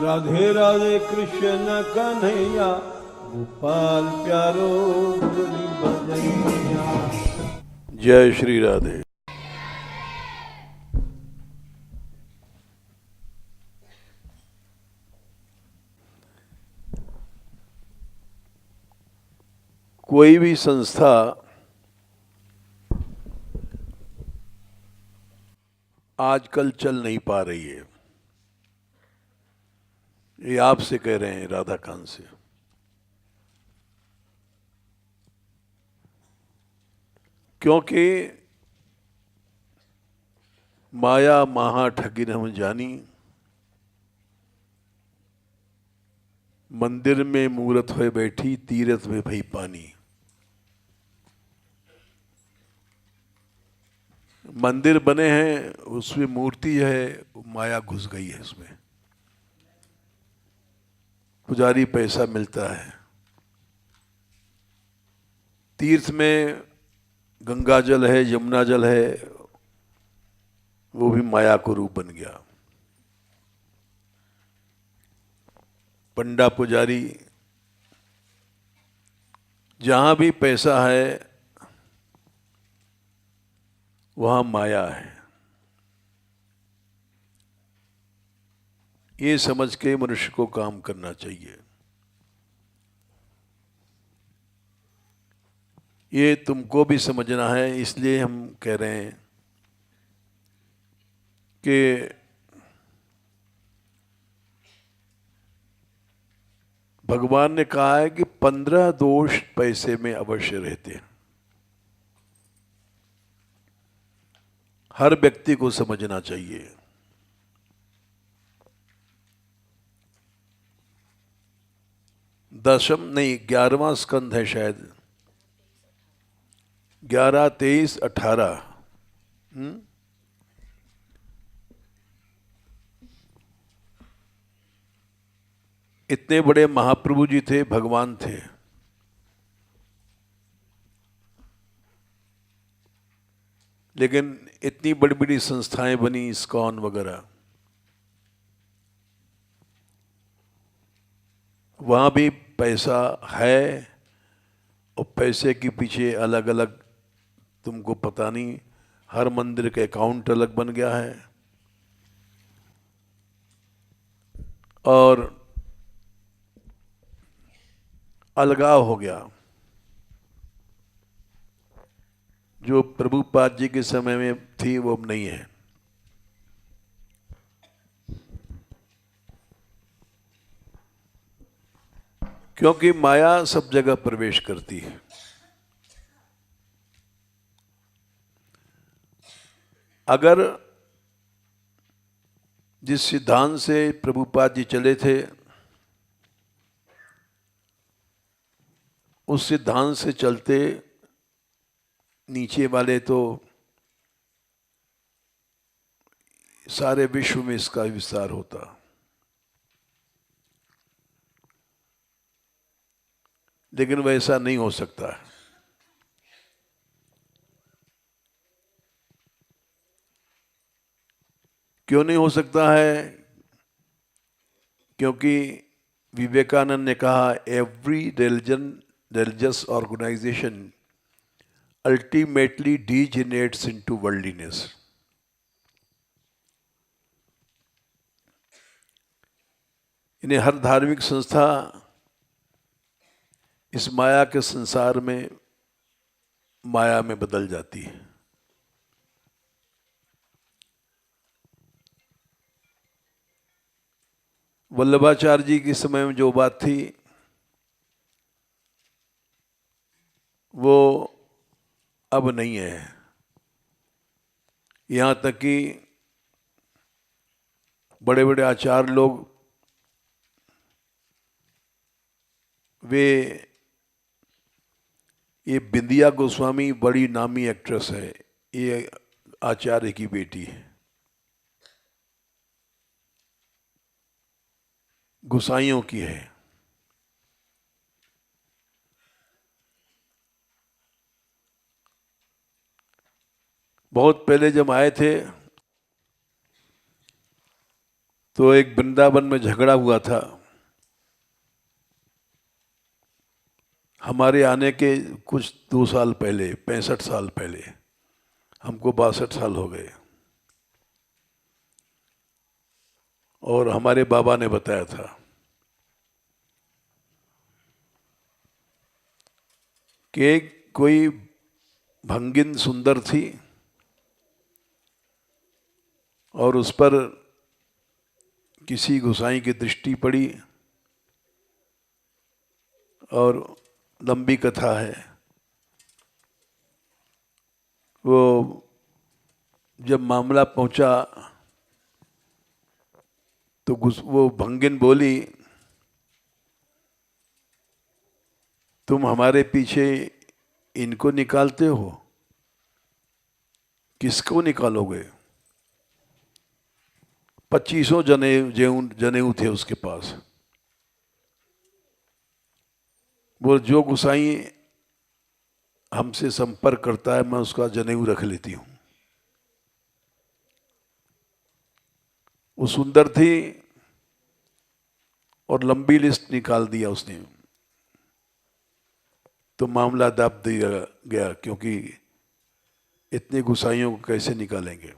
राधे राधे कृष्ण कन्हैया, गोपाल प्यारो मुरली बजैया। जय श्री राधे। कोई भी संस्था आजकल चल नहीं पा रही है, ये आपसे कह रहे हैं, राधा कांत से। क्योंकि माया महा ठगिन हम जानी, मंदिर में मूरत होए बैठी, तीरथ में भई पानी। मंदिर बने हैं, उसमें मूर्ति है, माया घुस गई है उसमें। पुजारी पैसा मिलता है। तीर्थ में गंगा जल है, यमुना जल है, वो भी माया को रूप बन गया। पंडा पुजारी, जहां भी पैसा है वहां माया है। ये समझ के मनुष्य को काम करना चाहिए। ये तुमको भी समझना है, इसलिए हम कह रहे हैं कि भगवान ने कहा है कि 15 दोष पैसे में अवश्य रहते हैं। हर व्यक्ति को समझना चाहिए। दशम नहीं, 11वां स्कंध है शायद, 11, 23, 18। इतने बड़े महाप्रभु जी थे, भगवान थे, लेकिन इतनी बड़ी बड़ी संस्थाएं बनी, इस्कॉन वगैरह, वहां भी पैसा है, और पैसे के पीछे अलग अलग, तुमको पता नहीं, हर मंदिर का अकाउंट अलग बन गया है। और अलगाव हो गया। जो प्रभुपाद जी के समय में थी वो अब नहीं है। क्योंकि माया सब जगह प्रवेश करती है। अगर जिस सिद्धांत से प्रभुपाद जी चले थे, उस सिद्धांत से चलते नीचे वाले तो सारे विश्व में इसका विस्तार होता। लेकिन वैसा नहीं हो सकता। क्यों नहीं हो सकता है? क्योंकि विवेकानंद ने कहा, every religious organisation ultimately degenerates into worldliness. इन्हें हर धार्मिक संस्था इस माया के संसार में माया में बदल जाती है। वल्लभाचार्य जी के समय में जो बात थी वो अब नहीं है। यहाँ तक कि बड़े बड़े आचार्य लोग, वे, ये बिंदिया गोस्वामी बड़ी नामी एक्ट्रेस है, ये आचार्य की बेटी है, गोसाइयों की है। बहुत पहले जब आए थे तो एक वृंदावन में झगड़ा हुआ था। हमारे आने के कुछ 2 साल पहले, 65 साल पहले, हमको 62 साल हो गए। और हमारे बाबा ने बताया था कि कोई भंगिन सुंदर थी और उस पर किसी गोसाई की दृष्टि पड़ी, और लंबी कथा है। वो जब मामला पहुंचा तो वो भंगिन बोली, तुम हमारे पीछे इनको निकालते हो, किसको निकालोगे? 25 जनेऊ थे उसके पास। वो जो गुसाई हमसे संपर्क करता है मैं उसका जनेऊ रख लेती हूँ। वो सुंदर थी और लंबी लिस्ट निकाल दिया उसने। तो मामला दाब दिया गया, क्योंकि इतने गुसाइयों को कैसे निकालेंगे।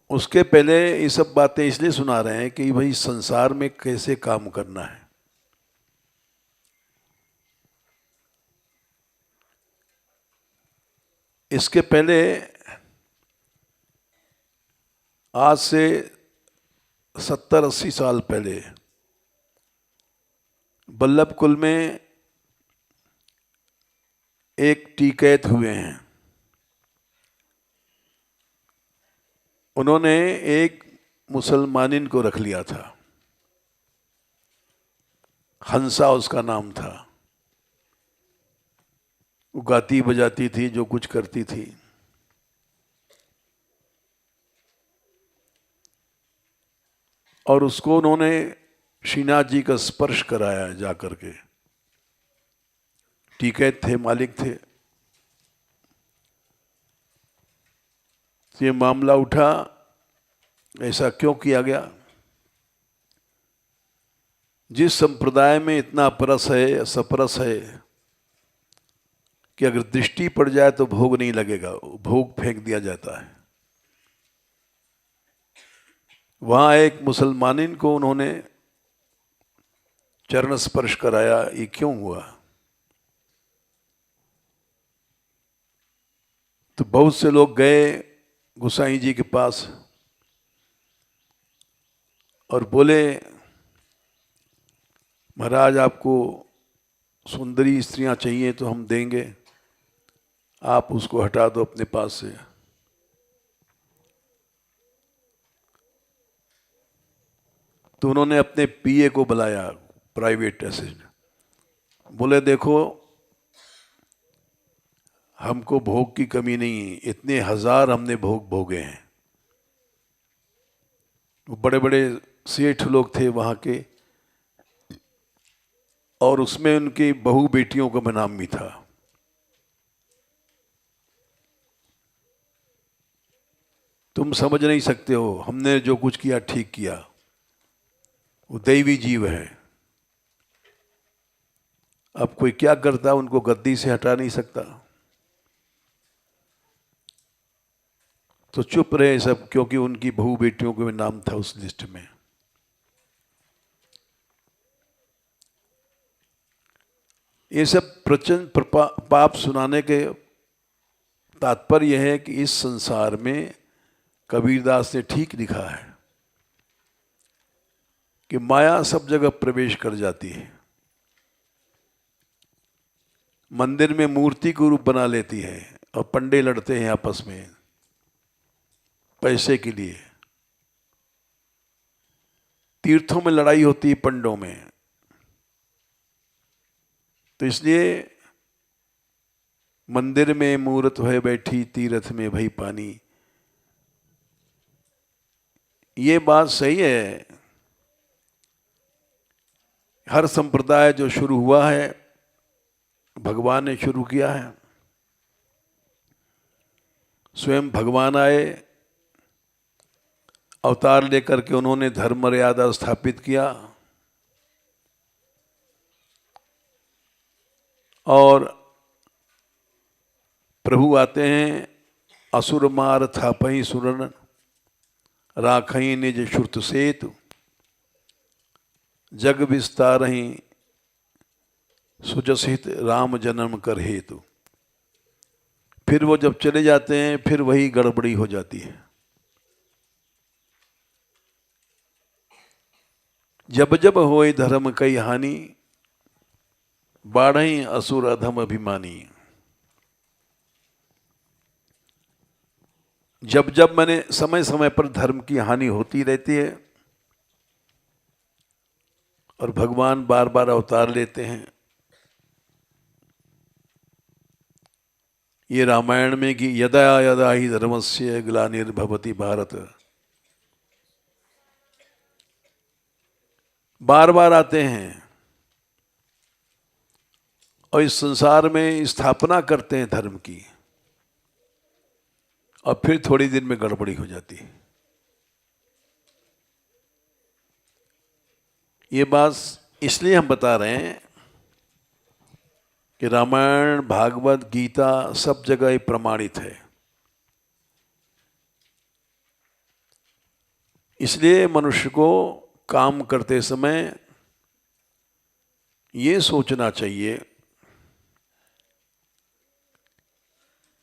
उसके पहले ये सब बातें इसलिए सुना रहे हैं कि भाई संसार में कैसे काम करना है। इसके पहले आज से 70-80 साल पहले बल्लभ कुल में एक टीकैत हुए हैं। उन्होंने एक मुसलमानिन को रख लिया था, हंसा उसका नाम था। वो गाती बजाती थी, जो कुछ करती थी। और उसको उन्होंने श्रीनाथ जी का स्पर्श कराया जा करके। टीकैत थे, मालिक थे। तो ये मामला उठा, ऐसा क्यों किया गया? जिस संप्रदाय में इतना परस है, सपरस है कि अगर दृष्टि पड़ जाए तो भोग नहीं लगेगा, भोग फेंक दिया जाता है। वहां एक मुसलमानिन को उन्होंने चरण स्पर्श कराया। ये क्यों हुआ? तो बहुत से लोग गए गोसाई जी के पास और बोले, महाराज आपको सुंदरी स्त्रियां चाहिए तो हम देंगे, आप उसको हटा दो अपने पास से। तो उन्होंने अपने पीए को बुलाया, प्राइवेट असिस्टेंट। बोले देखो, हमको भोग की कमी नहीं, इतने हजार हमने भोग भोगे हैं। वो बड़े बड़े सेठ लोग थे वहां के, और उसमें उनकी बहू बेटियों का नाम भी था। तुम समझ नहीं सकते हो, हमने जो कुछ किया ठीक किया। वो दैवी जीव है। अब कोई क्या करता, उनको गद्दी से हटा नहीं सकता। तो चुप रहे सब, क्योंकि उनकी बहू बेटियों का नाम था उस लिस्ट में। ये सब प्रचंड पाप सुनाने के तात्पर्य है कि इस संसार में कबीरदास ने ठीक लिखा है कि माया सब जगह प्रवेश कर जाती है। मंदिर में मूर्ति को रूप बना लेती है और पंडे लड़ते हैं आपस में पैसे के लिए। तीर्थों में लड़ाई होती है पंडों में। तो इसलिए मंदिर में मूर्त है बैठी, तीर्थ में भई पानी। ये बात सही है। हर संप्रदाय जो शुरू हुआ है भगवान ने शुरू किया है। स्वयं भगवान आए, अवतार लेकर के उन्होंने धर्म मर्यादा स्थापित किया और प्रभु आते हैं, असुर मार थापहि सुरन राखई निज श्रुत सेतु जग विस्तारहि सुजसित राम जन्म कर हेतु। फिर वो जब चले जाते हैं फिर वही गड़बड़ी हो जाती है। जब जब होए धर्म कई हानि बाढ़ई असुर अधम अभिमानी। जब जब मैंने समय समय पर धर्म की हानि होती रहती है और भगवान बार बार अवतार लेते हैं। ये रामायण में कि यदा यदा ही धर्मस्य ग्लानिर्भवति भारत, बार बार आते हैं और इस संसार में स्थापना करते हैं धर्म की और फिर थोड़ी दिन में गड़बड़ी हो जाती है। ये बात इसलिए हम बता रहे हैं कि रामायण, भागवत, गीता सब जगह ही प्रमाणित है। इसलिए मनुष्य को काम करते समय ये सोचना चाहिए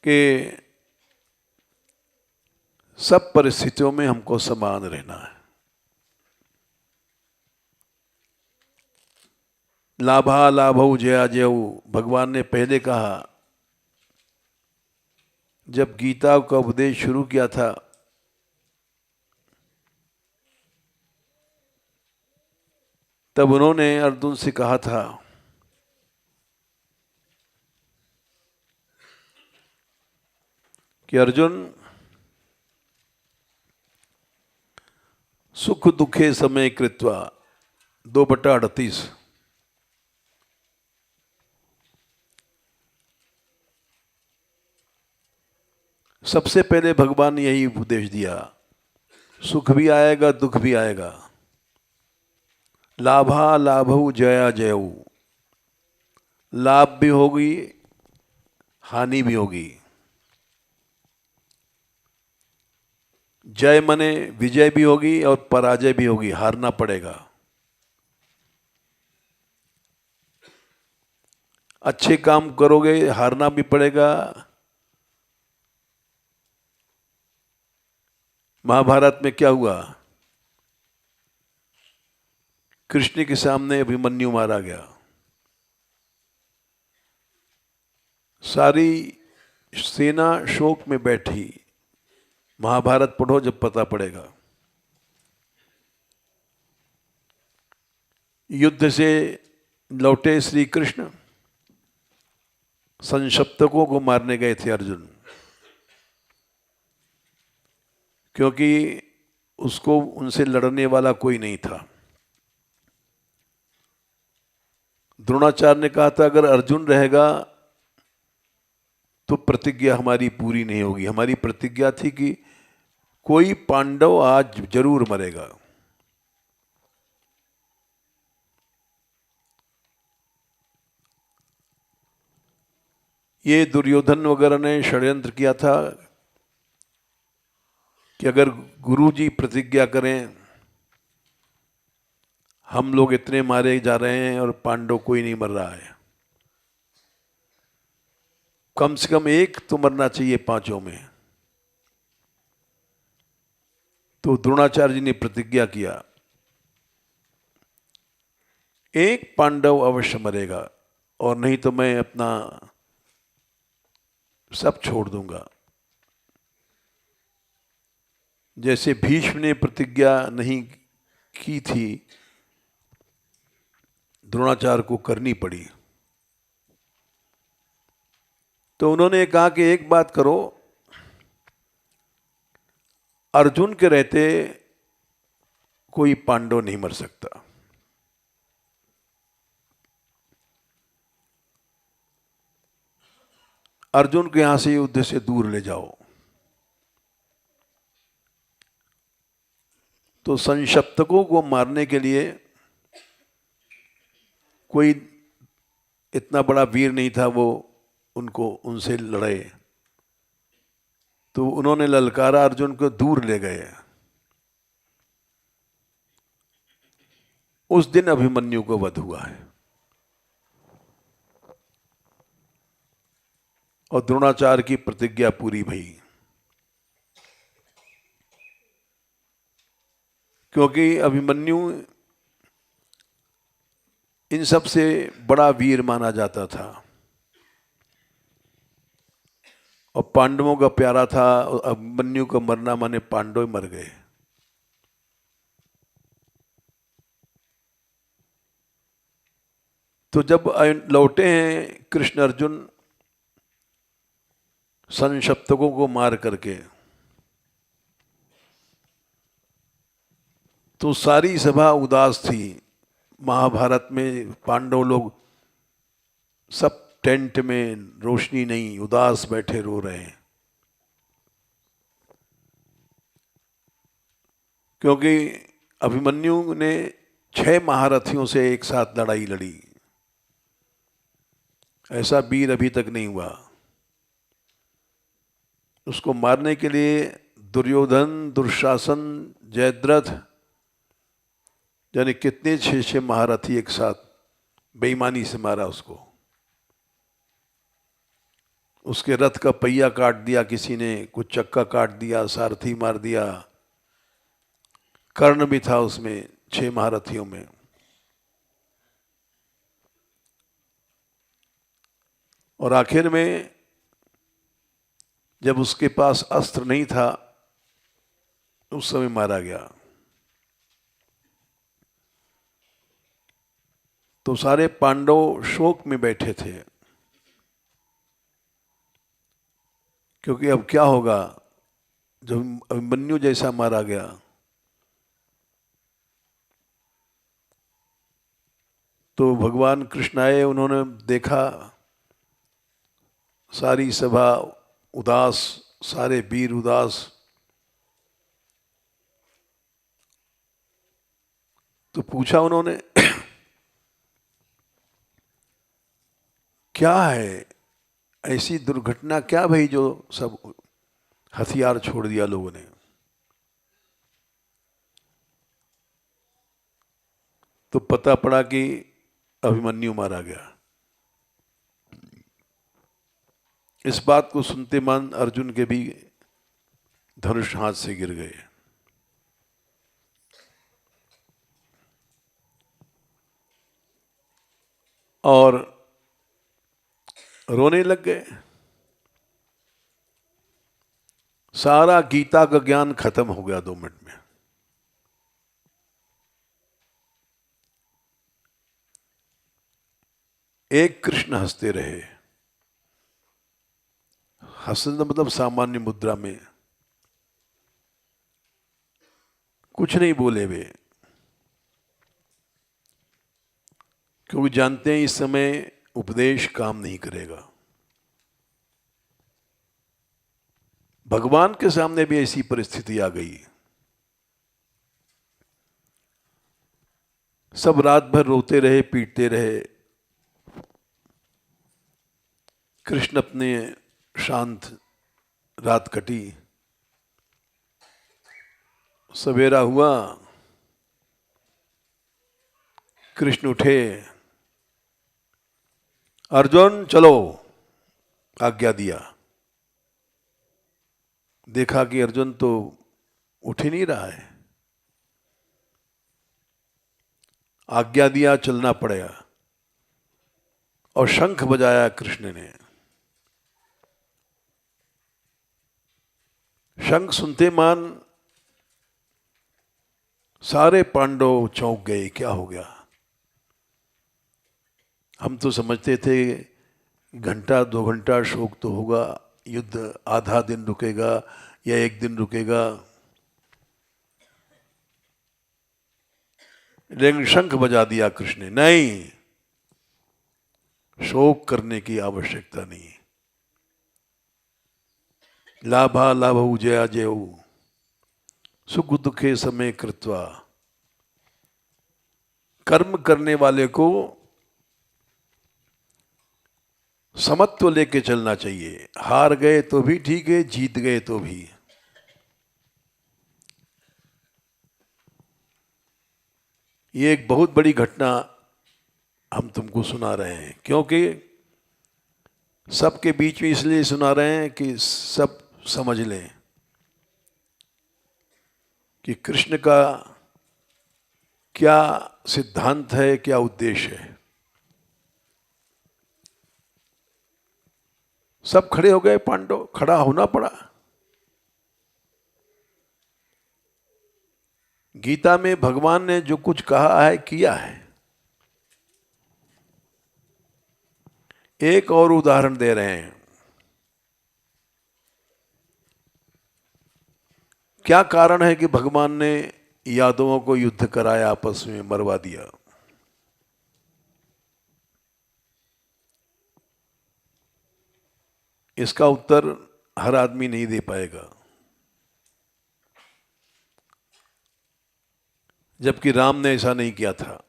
कि सब परिस्थितियों में हमको समान रहना है। लाभा लाभौ जया जयऊ, भगवान ने पहले कहा जब गीता का उपदेश शुरू किया था तब उन्होंने अर्जुन से कहा था कि अर्जुन, सुख दुखे समय कृत्वा 2/38। सबसे पहले भगवान ने यही उपदेश दिया, सुख भी आएगा दुख भी आएगा। लाभा लाभौ जया जयऊ, लाभ भी होगी हानि भी होगी। जय मने विजय भी होगी और पराजय भी होगी, हारना पड़ेगा। अच्छे काम करोगे हारना भी पड़ेगा। महाभारत में क्या हुआ? कृष्ण के सामने अभिमन्यु मारा गया। सारी सेना शोक में बैठी। महाभारत पढ़ो जब पता पड़ेगा। युद्ध से लौटे श्री कृष्ण, संशप्तकों को मारने गए थे अर्जुन, क्योंकि उसको उनसे लड़ने वाला कोई नहीं था। द्रोणाचार्य ने कहा था अगर अर्जुन रहेगा तो प्रतिज्ञा हमारी पूरी नहीं होगी। हमारी प्रतिज्ञा थी कि कोई पांडव आज जरूर मरेगा। ये दुर्योधन वगैरह ने षड्यंत्र किया था कि अगर गुरुजी प्रतिज्ञा करें हम लोग इतने मारे जा रहे हैं और पांडव कोई नहीं मर रहा है, कम से कम एक तो मरना चाहिए पांचों में। तो द्रोणाचार्य जी ने प्रतिज्ञा किया एक पांडव अवश्य मरेगा और नहीं तो मैं अपना सब छोड़ दूंगा। जैसे भीष्म ने प्रतिज्ञा नहीं की थी, द्रोणाचार्य को करनी पड़ी। तो उन्होंने कहा कि एक बात करो, अर्जुन के रहते कोई पांडव नहीं मर सकता। अर्जुन को यहां से युद्ध से दूर ले जाओ। तो संशप्तकों को मारने के लिए कोई इतना बड़ा वीर नहीं था वो उनसे लड़े। तो उन्होंने ललकारा, अर्जुन को दूर ले गए। उस दिन अभिमन्यु को वध हुआ है। और द्रोणाचार्य की प्रतिज्ञा पूरी भई, क्योंकि अभिमन्यु इन सब से बड़ा वीर माना जाता था और पांडवों का प्यारा था। अभिमन्यु का मरना माने पांडव मर गए। तो जब लौटे हैं कृष्ण अर्जुन संशप्तकों को मार करके, तो सारी सभा उदास थी। महाभारत में पांडव लोग सब टेंट में, रोशनी नहीं, उदास बैठे रो रहे हैं, क्योंकि अभिमन्यु ने 6 महारथियों से एक साथ लड़ाई लड़ी। ऐसा वीर अभी तक नहीं हुआ। उसको मारने के लिए दुर्योधन, दुशासन, जयद्रथ, यानी कितने 6 महारथी एक साथ बेईमानी से मारा उसको। उसके रथ का पहिया काट दिया किसी ने, कुछ चक्का काट दिया, सारथी मार दिया। कर्ण भी था उसमें 6 महारथियों में। और आखिर में जब उसके पास अस्त्र नहीं था उस समय मारा गया। तो सारे पांडव शोक में बैठे थे, क्योंकि अब क्या होगा जब अभिमन्यु जैसा मारा गया। तो भगवान कृष्ण आए, उन्होंने देखा सारी सभा उदास, सारे वीर उदास। तो पूछा उन्होंने क्या है, ऐसी दुर्घटना क्या भई जो सब हथियार छोड़ दिया लोगों ने। तो पता पड़ा कि अभिमन्यु मारा गया। इस बात को सुनते मान अर्जुन के भी धनुष हाथ से गिर गए। और रोने लग गए। सारा गीता का ज्ञान खत्म हो गया 2 मिनट में। एक कृष्ण हंसते रहे। हंसना मतलब सामान्य मुद्रा में, कुछ नहीं बोले वे, क्योंकि जानते हैं इस समय उपदेश काम नहीं करेगा। भगवान के सामने भी ऐसी परिस्थिति आ गई। सब रात भर रोते रहे, पीटते रहे। कृष्ण अपने शांत, रात कटी, सवेरा हुआ, कृष्ण उठे, अर्जुन चलो, आज्ञा दिया। देखा कि अर्जुन तो उठ ही नहीं रहा है। आज्ञा दिया, चलना पड़ेगा। और शंख बजाया कृष्ण ने। शंख सुनते मान सारे पांडव चौंक गए, क्या हो गया। हम तो समझते थे घंटा 2 घंटा शोक तो होगा, युद्ध आधा दिन रुकेगा या 1 दिन रुकेगा, लेकिन शंख बजा दिया कृष्ण ने। नहीं, शोक करने की आवश्यकता नहीं। लाभा लाभऊ जया जयऊ, सुख दुखे समय कृत्वा। कर्म करने वाले को समत्व लेके चलना चाहिए। हार गए तो भी ठीक है, जीत गए तो भी। ये एक बहुत बड़ी घटना हम तुमको सुना रहे हैं, क्योंकि सबके बीच में इसलिए सुना रहे हैं कि सब समझ लें कि कृष्ण का क्या सिद्धांत है, क्या उद्देश्य है। सब खड़े हो गए, पांडव खड़ा होना पड़ा। गीता में भगवान ने जो कुछ कहा है किया है। एक और उदाहरण दे रहे हैं। क्या कारण है कि भगवान ने यादवों को युद्ध कराया, आपस में मरवा दिया? इसका उत्तर हर आदमी नहीं दे पाएगा, जबकि राम ने ऐसा नहीं किया था।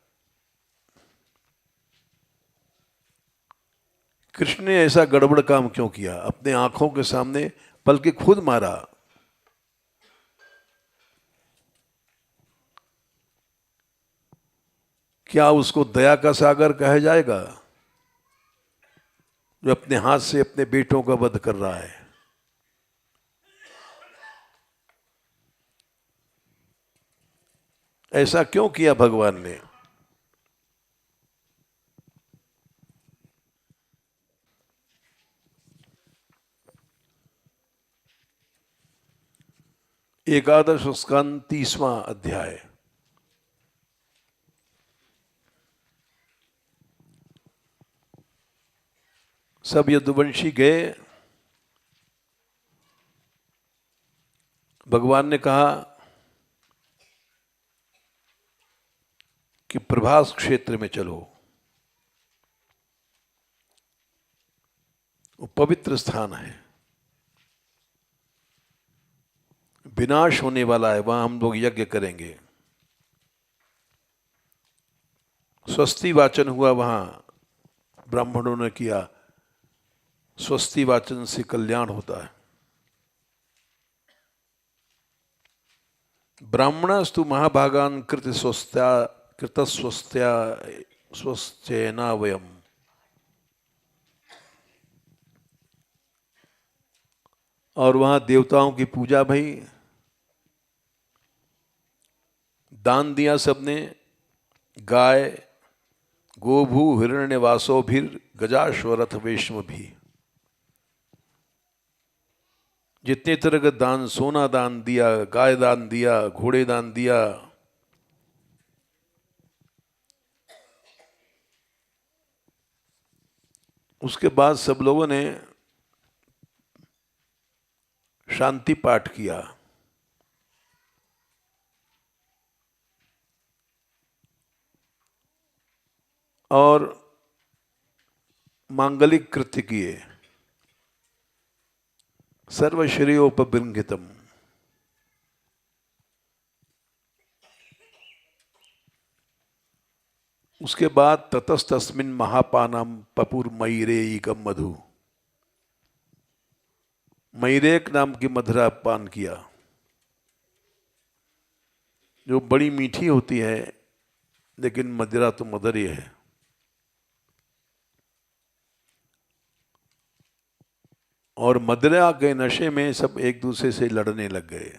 कृष्ण ने ऐसा गड़बड़ काम क्यों किया? अपने आंखों के सामने, बल्कि खुद मारा। क्या उसको दया का सागर कहा जाएगा, जो अपने हाथ से अपने बेटों का वध कर रहा है? ऐसा क्यों किया भगवान ने? एकादश स्कंद 30वां अध्याय। सब यदुवंशी गए। भगवान ने कहा कि प्रभास क्षेत्र में चलो, वो पवित्र स्थान है, विनाश होने वाला है, वहां हम लोग यज्ञ करेंगे। स्वस्ति वाचन हुआ वहां, ब्राह्मणों ने किया। स्वस्ति वाचन से कल्याण होता है। ब्राह्मणस्तु महाभागान कृत स्वस्त्या कृतस्वस्त्या स्वस्त्येना वयम। और वहां देवताओं की पूजा भई, दान दिया सबने। गाय, गोभू, हिरण्यवासो भीर गजाश्वरथ वेश्म भी। जितने तरह का दान, सोना दान दिया, गाय दान दिया, घोड़े दान दिया। उसके बाद सब लोगों ने शांति पाठ किया और मांगलिक कृत्य किए। सर्वश्रेयोपबृंहितम। उसके बाद ततस्तस्मिन् महापानम पपुर मयिरेयिकम मधु। मयिरेक नाम की मदिरा पान किया, जो बड़ी मीठी होती है, लेकिन मदिरा तो मदर ही है। और मदिरा के नशे में सब एक दूसरे से लड़ने लग गए।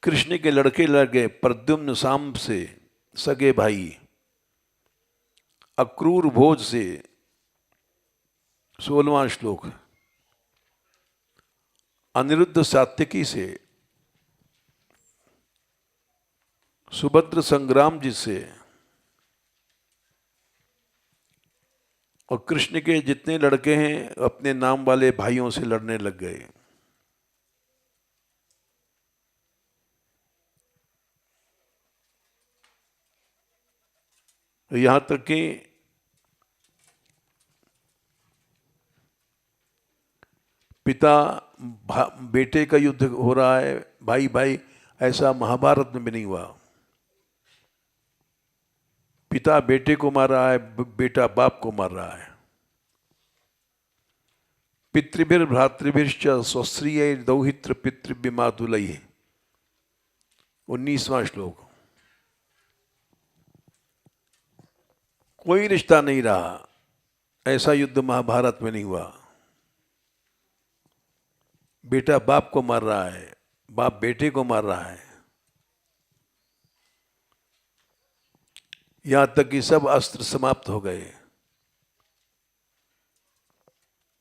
कृष्ण के लड़के लड़ गए। प्रद्युम्न सांब से सगे भाई, अक्रूर भोज से। 16वां श्लोक। अनिरुद्ध सात्यकी से, सुभद्र संग्राम जी से, और कृष्ण के जितने लड़के हैं अपने नाम वाले भाइयों से लड़ने लग गए। यहां तक कि पिता बेटे का युद्ध हो रहा है, भाई भाई, ऐसा महाभारत में भी नहीं हुआ। पिता बेटे को मार रहा है, बेटा बाप को मार रहा है। पितृभिर भ्रातृभिश्च स्वश्रिय दौहित्र पितृविमातुलैः, 19वां श्लोक। कोई रिश्ता नहीं रहा, ऐसा युद्ध महाभारत में नहीं हुआ। बेटा बाप को मार रहा है, बाप बेटे को मार रहा है, यहां तक कि सब अस्त्र समाप्त हो गए।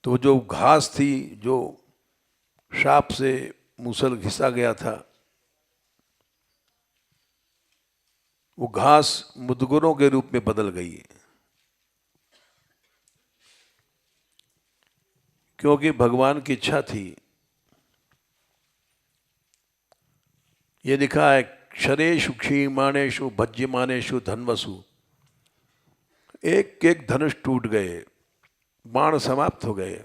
तो जो घास थी, जो शाप से मूसल घिसा गया था, वो घास मुदगरों के रूप में बदल गई, क्योंकि भगवान की इच्छा थी। ये लिखा है, क्षरेषु क्षीमाणेषु भज्यमानेषु धन्वसु, एक एक धनुष टूट गए, बाण समाप्त हो गए।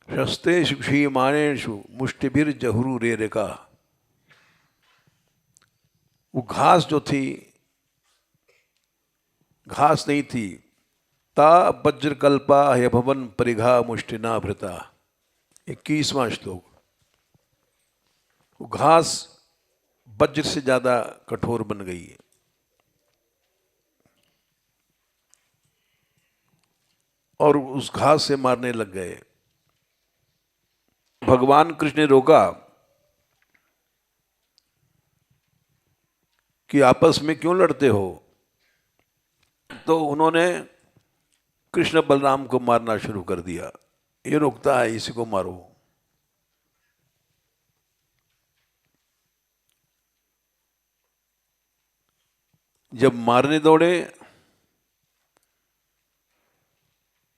शस्त्रेषु क्षीमाणेषु मुष्टिभिर जहुरु रेरेका, वो घास जो थी, घास नहीं थी। ता वज्रकल्पा हयभवन परिघा मुष्टिना भृता, 21वां श्लोक। वो घास वज्र से ज्यादा कठोर बन गई है। और उस घास से मारने लग गए। भगवान कृष्ण ने रोका कि आपस में क्यों लड़ते हो, तो उन्होंने कृष्ण बलराम को मारना शुरू कर दिया। ये रोकता है, इसी को मारो। जब मारने दौड़े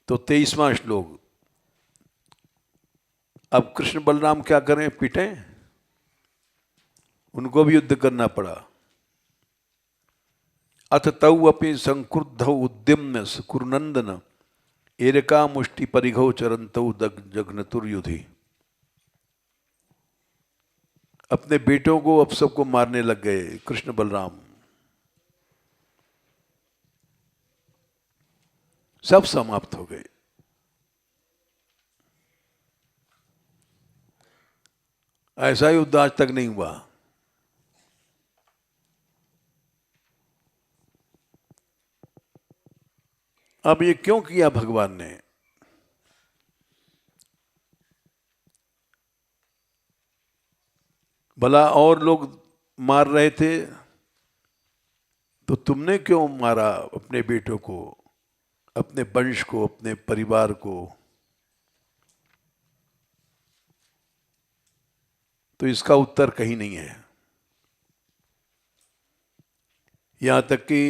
तो 23वां श्लोक। अब कृष्ण बलराम क्या करें, पिटें? उनको भी युद्ध करना पड़ा। अथ तौ अपि संक्रुद्धौ उद्यम्य कुरुनंदन एरका मुष्टि परिघौ चरन्तौ जघ्नतुर्युधि। अपने बेटों को अब सबको मारने लग गए कृष्ण बलराम। सब समाप्त हो गए। ऐसा युद्ध आज तक नहीं हुआ। अब ये क्यों किया भगवान ने? भला और लोग मार रहे थे तो तुमने क्यों मारा अपने बेटों को, अपने वंश को, अपने परिवार को? तो इसका उत्तर कहीं नहीं है। यहां तक कि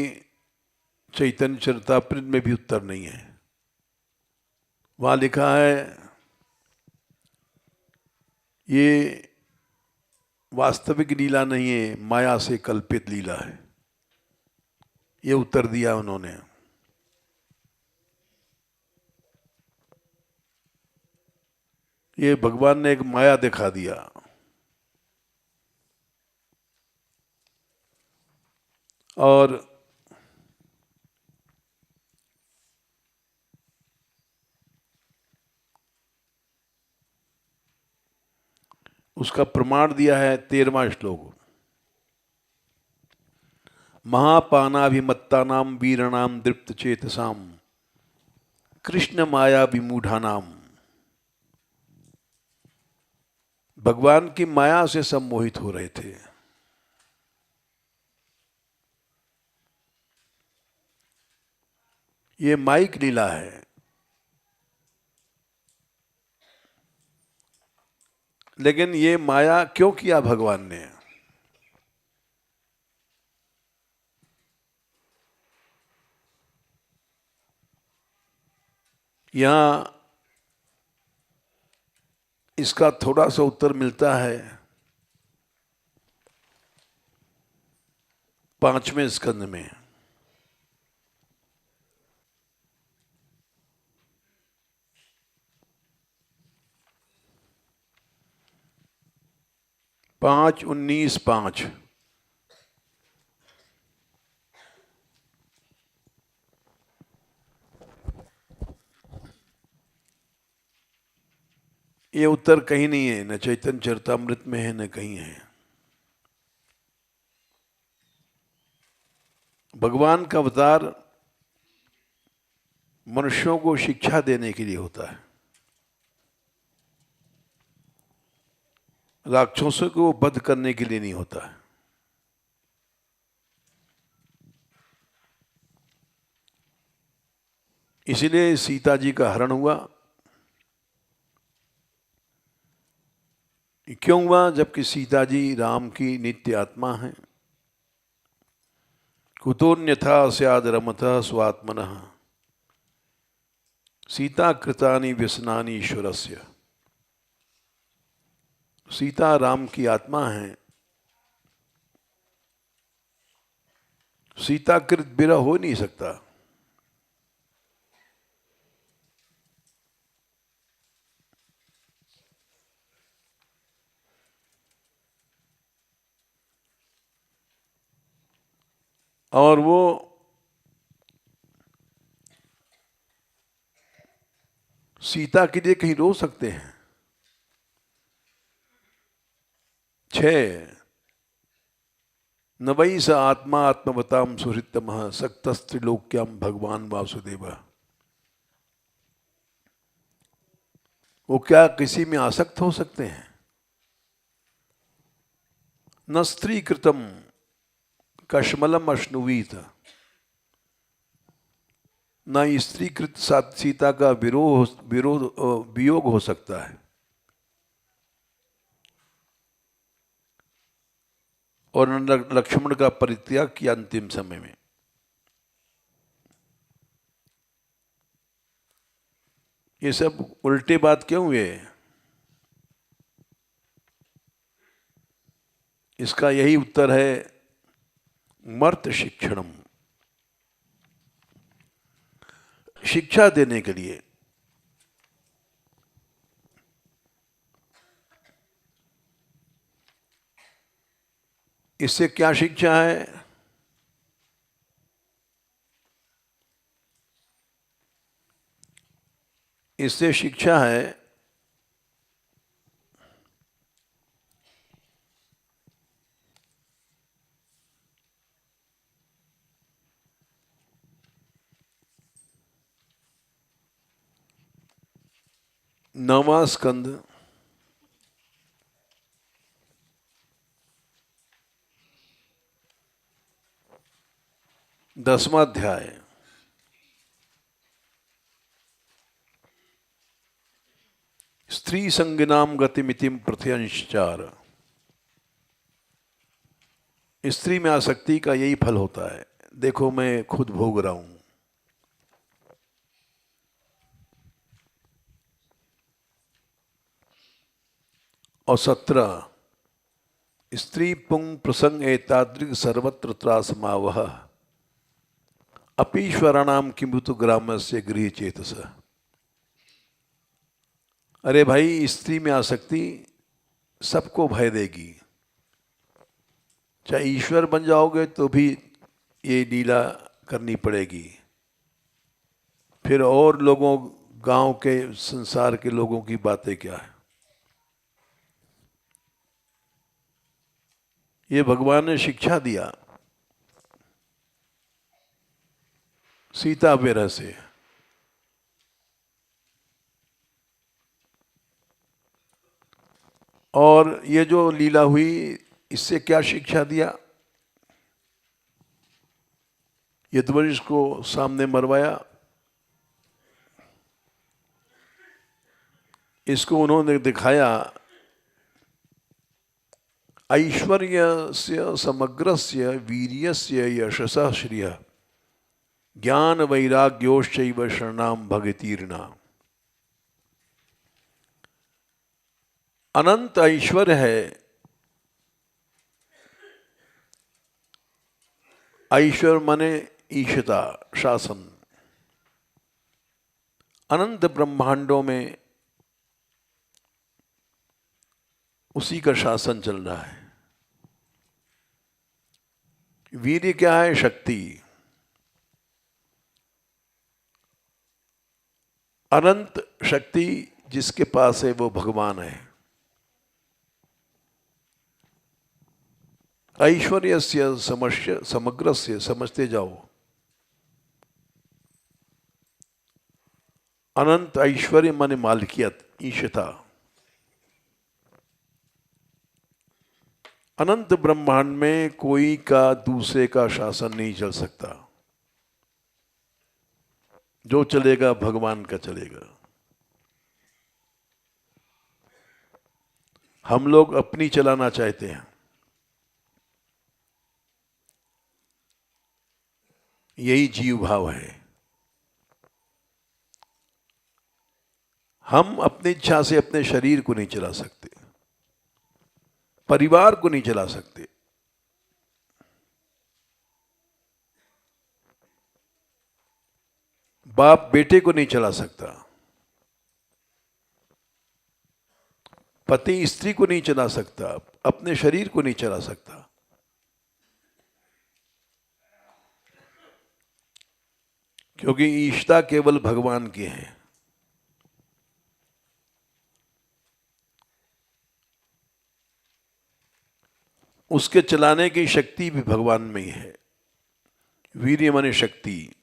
चैतन्य चरितामृत में भी उत्तर नहीं है। वहां लिखा है, ये वास्तविक लीला नहीं है, माया से कल्पित लीला है। ये उत्तर दिया उन्होंने। ये भगवान ने एक माया दिखा दिया। और उसका प्रमाण दिया है 13वां श्लोक। महापानाभिमत्तानाम वीरणाम दृप्त चेतसाम कृष्ण माया विमूढ़ानाम। भगवान की माया से सम्मोहित हो रहे थे। ये माइक लीला है। लेकिन ये माया क्यों किया भगवान ने? यहां इसका थोड़ा सा उत्तर मिलता है 5वें स्कंद में। 5:19:5। ये उत्तर कहीं नहीं है, न चैतन्य चरितामृत में है न कहीं है। भगवान का अवतार मनुष्यों को शिक्षा देने के लिए होता है, राक्षसों को वध करने के लिए नहीं होता है। इसीलिए सीता जी का हरण हुआ। क्यों हुआ? जबकि सीता जी राम की नित्य आत्मा है। कुतोन्यथा स्याद रमतः स्वात्मनः सीता कृतानि व्यसनानि ईश्वरस्य। सीता राम की आत्मा है। सीता कृत विरह हो नहीं सकता। और वो सीता के लिए कहीं रो सकते हैं? 6 न वै स आत्मा आत्मवताम सुहृतमः सक्तस्त्रिलोक्याम भगवान वासुदेव। वो क्या किसी में आसक्त हो सकते हैं? न स्त्री कृतम कश्मलम अश्नुवीत। न स्त्रीकृत सीता का वियोग हो सकता है। और लक्ष्मण का परित्याग किया अंतिम समय में। ये सब उल्टे बात क्यों हुए? इसका यही उत्तर है, मर्त शिक्षणम, शिक्षा देने के लिए। इससे क्या शिक्षा है? इससे शिक्षा है नौवां स्कंद 10वां अध्याय। स्त्री संगिनाम गतिमितिम प्रत्यंशचार। स्त्री में आसक्ति का यही फल होता है। देखो मैं खुद भोग रहा हूं। और 17 स्त्री पुंग प्रसंग एतादृग सर्वत्र त्रासमावह अपीश्वराणाम किंतु ग्राम से गृह चेतस। अरे भाई, स्त्री में आसक्ति सबको भय देगी। चाहे ईश्वर बन जाओगे तो भी ये लीला करनी पड़ेगी। फिर और लोगों, गांव के, संसार के लोगों की बातें क्या है? ये भगवान ने शिक्षा दिया सीता विरह से। और ये जो लीला हुई, इससे क्या शिक्षा दिया? यदुवंश को सामने मरवाया। इसको उन्होंने दिखाया ऐश्वर्यस्य समग्रस्य वीर्यस्य यशसः श्रियः ज्ञान वैराग्योश्चैव शरणाम भगतीर्णा। अनंत ऐश्वर्य है। ऐश्वर्य माने ईशता, शासन। अनंत ब्रह्मांडों में उसी का शासन चल रहा है। वीर्य क्या है? शक्ति। अनंत शक्ति जिसके पास है वो भगवान है। ऐश्वर्यस्य समस्य समग्रस्य, समझते जाओ। अनंत ऐश्वर्य माने मालिकियत, ईशता। अनंत ब्रह्मांड में कोई का दूसरे का शासन नहीं चल सकता। जो चलेगा भगवान का चलेगा। हम लोग अपनी चलाना चाहते हैं। यही जीव भाव है। हम अपनी इच्छा से अपने शरीर को नहीं चला सकते, परिवार को नहीं चला सकते। बाप बेटे को नहीं चला सकता, पति स्त्री को नहीं चला सकता, अपने शरीर को नहीं चला सकता। क्योंकि ईशता केवल भगवान की है। उसके चलाने की शक्ति भी भगवान में ही है। वीर्य माने शक्ति।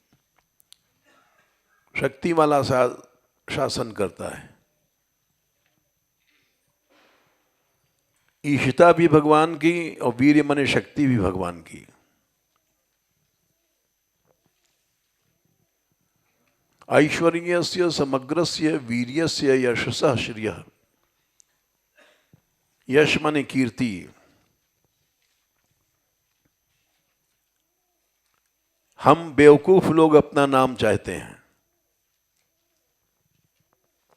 शक्ति वाला शासन करता है। ईशता भी भगवान की और वीर्य माने शक्ति भी भगवान की। ऐश्वर्यस्य समग्रस्य वीर्यस्य यशसः श्रियः। यश माने कीर्ति। हम बेवकूफ लोग अपना नाम चाहते हैं।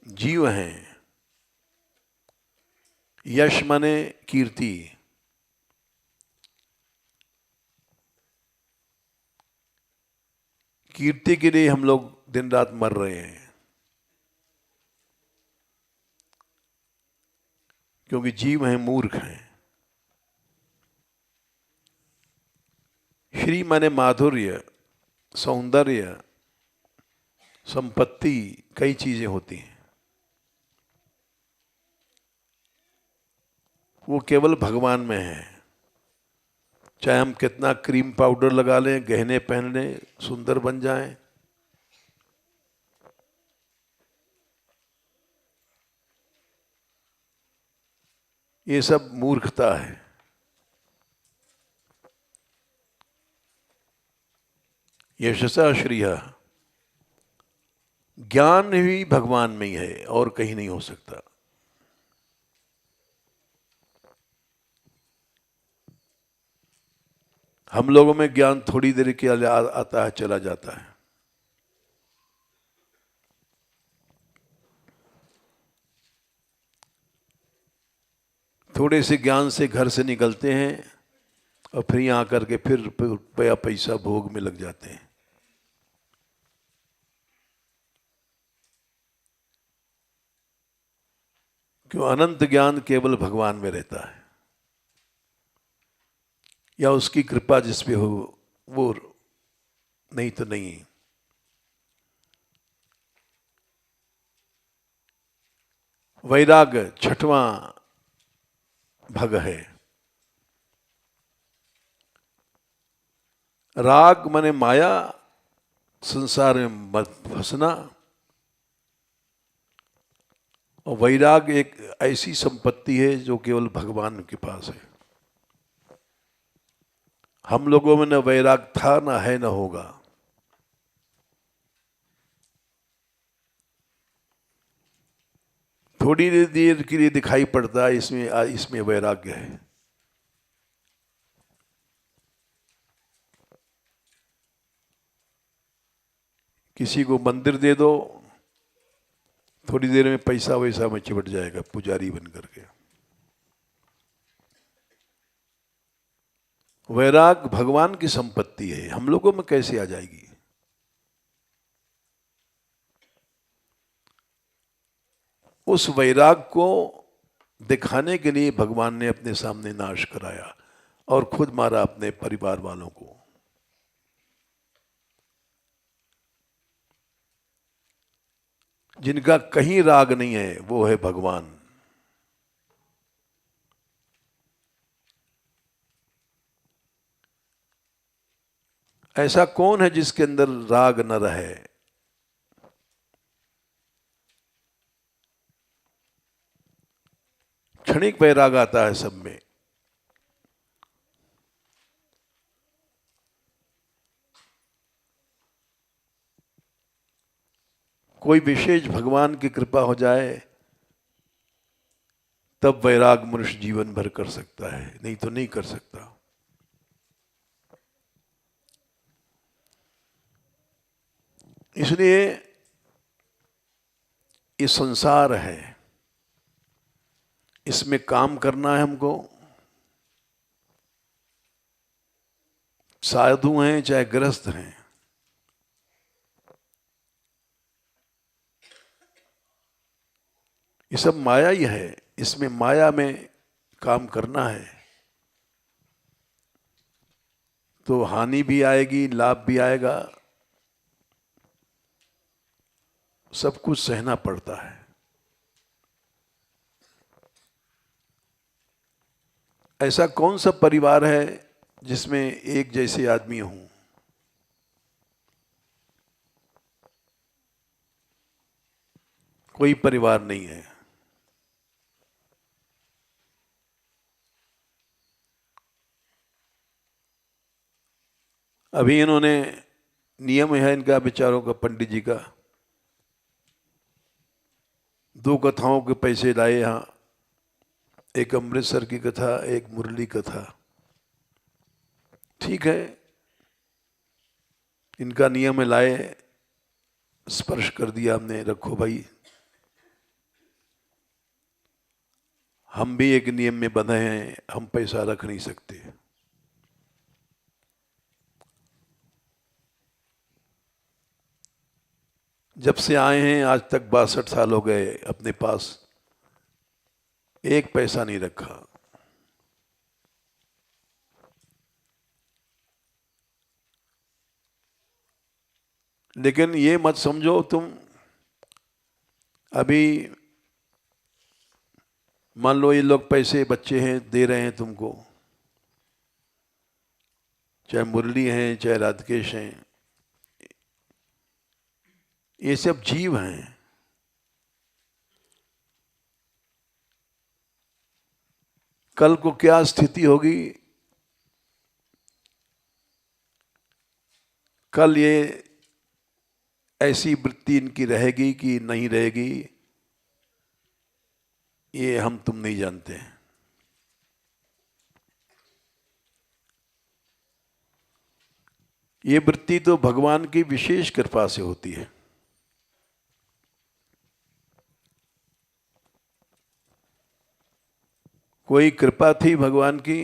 जीव हैं। यश माने कीर्ति। कीर्ति के लिए हम लोग दिन रात मर रहे हैं। क्योंकि जीव हैं, मूर्ख हैं। श्री माने माधुर्य, सौंदर्य, संपत्ति, कई चीजें होती हैं। वो केवल भगवान में है। चाहे हम कितना क्रीम पाउडर लगा लें, गहने पहन लें, सुंदर बन जाएं, ये सब मूर्खता है। यशसा श्रियः। ज्ञान भी भगवान में ही है और कहीं नहीं हो सकता। हम लोगों में ज्ञान थोड़ी देर के लिए आता है, चला जाता है। थोड़े से ज्ञान से घर से निकलते हैं और फिर यहाँ आकर के फिर पैसा भोग में लग जाते हैं। क्यों? अनंत ज्ञान केवल भगवान में रहता है, या उसकी कृपा जिस पे हो वो, नहीं तो नहीं। वैराग्य छठवां भग है। राग माने माया, संसार में मत फंसना। और वैराग एक ऐसी संपत्ति है जो केवल भगवान के पास है। हम लोगों में न वैराग था, ना है, ना होगा। थोड़ी देर के लिए दिखाई पड़ता है, इसमें वैराग्य है। किसी को मंदिर दे दो, थोड़ी देर में पैसा वैसा में चिपट जाएगा, पुजारी बन करके। वैराग भगवान की संपत्ति है, हम लोगों में कैसे आ जाएगी? उस वैराग को दिखाने के लिए भगवान ने अपने सामने नाश कराया और खुद मारा अपने परिवार वालों को। जिनका कहीं राग नहीं है वो है भगवान। ऐसा कौन है जिसके अंदर राग न रहे? क्षणिक वैराग आता है सब में। कोई विशेष भगवान की कृपा हो जाए तब वैराग मनुष्य जीवन भर कर सकता है, नहीं तो नहीं कर सकता। इसलिए ये संसार है, इसमें काम करना है हमको। साधु हैं चाहे गृहस्थ हैं, ये सब माया ही है। इसमें माया में काम करना है तो हानि भी आएगी, लाभ भी आएगा, सब कुछ सहना पड़ता है। ऐसा कौन सा परिवार है जिसमें एक जैसे आदमी हों? कोई परिवार नहीं है। अभी इन्होंने नियम है इनका विचारों का, पंडित जी का, 2 कथाओं के पैसे लाए यहाँ, एक अमृतसर की कथा, एक मुरली कथा। ठीक है, इनका नियम है, लाए, स्पर्श कर दिया हमने, रखो भाई। हम भी एक नियम में बंधे हैं, हम पैसा रख नहीं सकते। जब से आए हैं आज तक 62 साल हो गए, अपने पास एक पैसा नहीं रखा। लेकिन ये मत समझो तुम, अभी मान लो ये लोग पैसे बच्चे हैं दे रहे हैं तुमको, चाहे मुरली हैं चाहे राधकेश हैं, ये सब जीव हैं। कल को क्या स्थिति होगी, कल ये ऐसी वृत्ति इनकी रहेगी कि नहीं रहेगी, ये हम तुम नहीं जानते हैं। ये वृत्ति तो भगवान की विशेष कृपा से होती है। कोई कृपा थी भगवान की,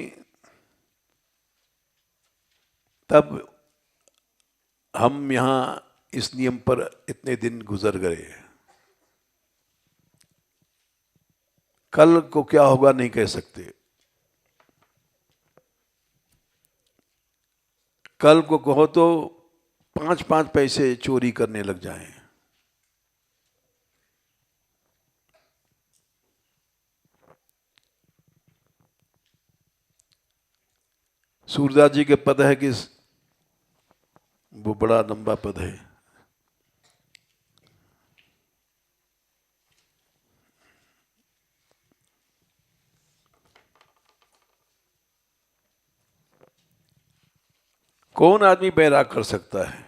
तब हम यहां इस नियम पर इतने दिन गुजर गए। कल को क्या होगा नहीं कह सकते। कल को कहो तो 5-5 पैसे चोरी करने लग जाएं। सूरदास जी के पद है कि वो बड़ा लंबा पद है। कौन आदमी बैराग कर सकता है?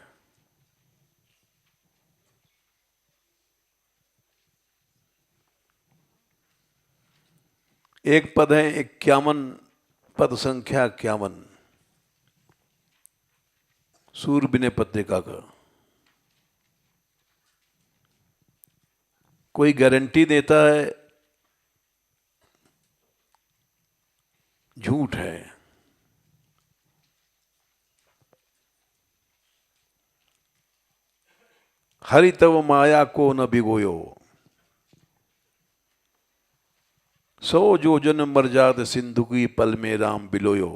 एक पद है 51, पद संख्या 51, सूर विनय पत्रिका का। कोई गारंटी देता है, झूठ है। हरि तव माया को न भिगोयो। सौ जोजन मर्जाद सिंधु की पल में राम बिलोयो।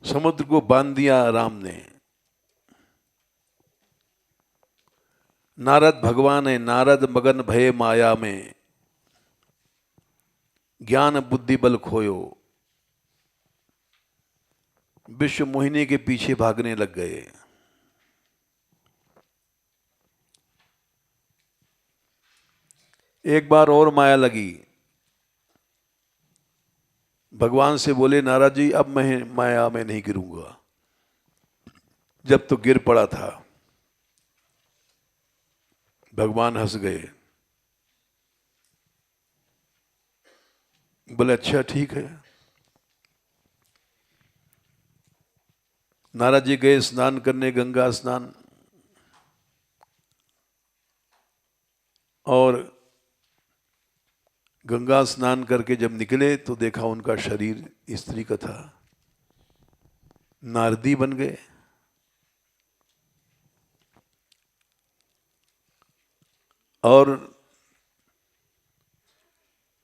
समुद्र को बांध दिया राम ने। नारद भगवान है, नारद मगन भये माया में, ज्ञान बुद्धि बल खोयो। विश्व मोहिनी के पीछे भागने लग गए। एक बार और माया लगी। भगवान से बोले नारद जी अब मैं माया में नहीं गिरूंगा, जब तो गिर पड़ा था। भगवान हंस गए, बोले अच्छा ठीक है। नारद जी गए स्नान करने, गंगा स्नान, और गंगा स्नान करके जब निकले तो देखा उनका शरीर स्त्री का था। नारदी बन गए। और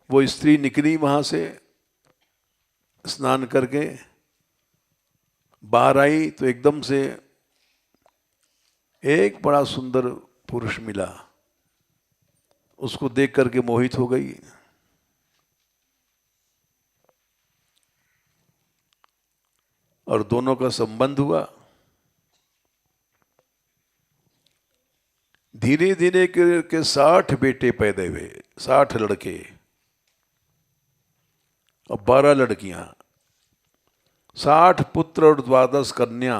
वो स्त्री निकली वहां से स्नान करके, बाहर आई तो एकदम से एक बड़ा सुंदर पुरुष मिला। उसको देख करके मोहित हो गई। और दोनों का संबंध हुआ। धीरे धीरे के 60 बेटे पैदा हुए, 60 लड़के और 12 लड़कियां, 60 पुत्र और 12 कन्या।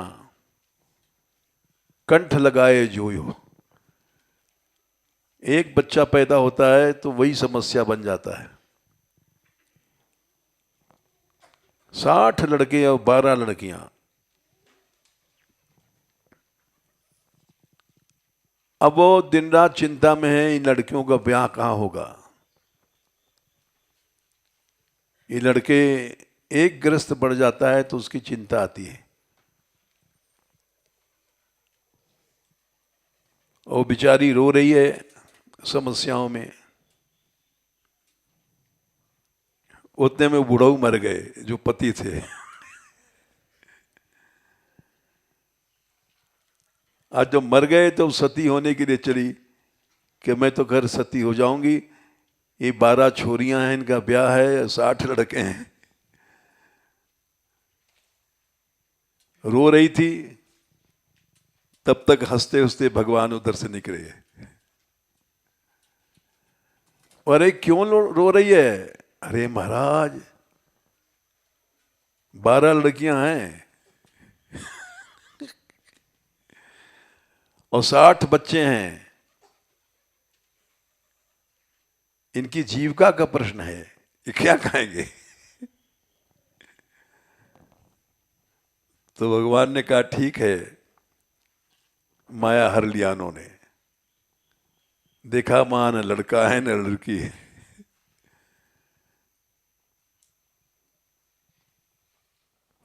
कंठ लगाए जोयो। एक बच्चा पैदा होता है तो वही समस्या बन जाता है। 60 लड़के और 12 लड़कियां। अब वो दिन रात चिंता में है, इन लड़कियों का ब्याह कहां होगा। ये लड़के, एक ग्रस्त बढ़ जाता है तो उसकी चिंता आती है। और बेचारी रो रही है समस्याओं में। उतने में बुढ़ऊ मर गए जो पति थे। आज जब मर गए तो सती होने के लिए चली कि मैं तो घर सती हो जाऊंगी। ये 12 छोरियां हैं, इनका ब्याह है, 60 लड़के हैं। रो रही थी, तब तक हंसते हंसते भगवान उधर से निकले। अरे क्यों रो रही है? अरे महाराज 12 लड़कियां हैं और 60 बच्चे हैं। इनकी जीविका का प्रश्न है, ये क्या खाएंगे? तो भगवान ने कहा ठीक है। माया हर लिया उन्होंने। देखा मां न लड़का है न लड़की है।